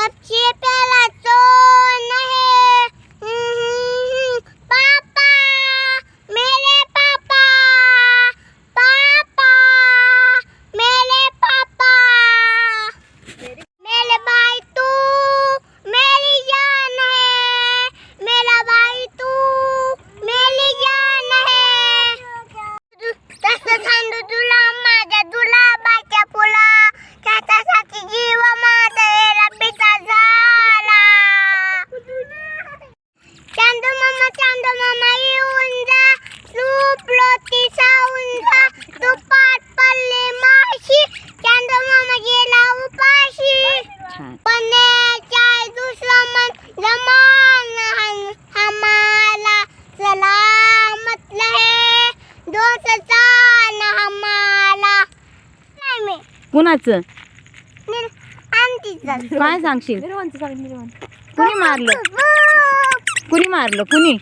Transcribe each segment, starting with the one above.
सबसे पहला कौन है? पापा, मेरे पापा, पापा, मेरे पापा, मेरे भाई तू मेरी जान है, मेरा भाई तू मेरी जान है. तसं सांडू तुला माझ्या गुलाबाच्या फुला, त्याच्यासाठी जीव माझा रब्बीचा झाला. चांदू मामा येऊन जा, झोपलो ती सावून जा, तू पाठ पडले माशी, चांदू मामा गेला उपाशी. पण्याच्या दुश्मन जमान हमारा सलामत रहे, दोस्ताना हमारा. नाही मी कुणाचं आंटीचं. काय सांगशील? कुणी मारलं? कुणी मारलं? कुणी?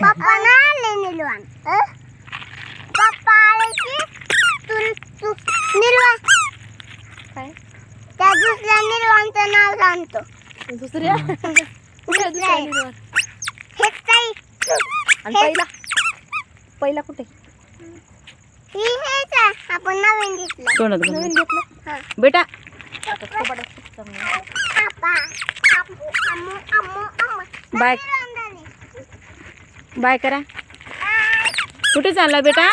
पप्पा ना आले निलवान. पप्पा आले की तू निलवान काय त्या दुसऱ्या निलवानचं नाव सांगतो. दुसऱ्या हेच काही पहिला कुठे ही हेच आहे. आपण नवीन घेतलं. तोंडात घाल. नवीन घेतलं हा. बेटा पापा अम्मू अम्मू अम्मू अम्मू. बाय बाय करा. कुठे चालला बेटा?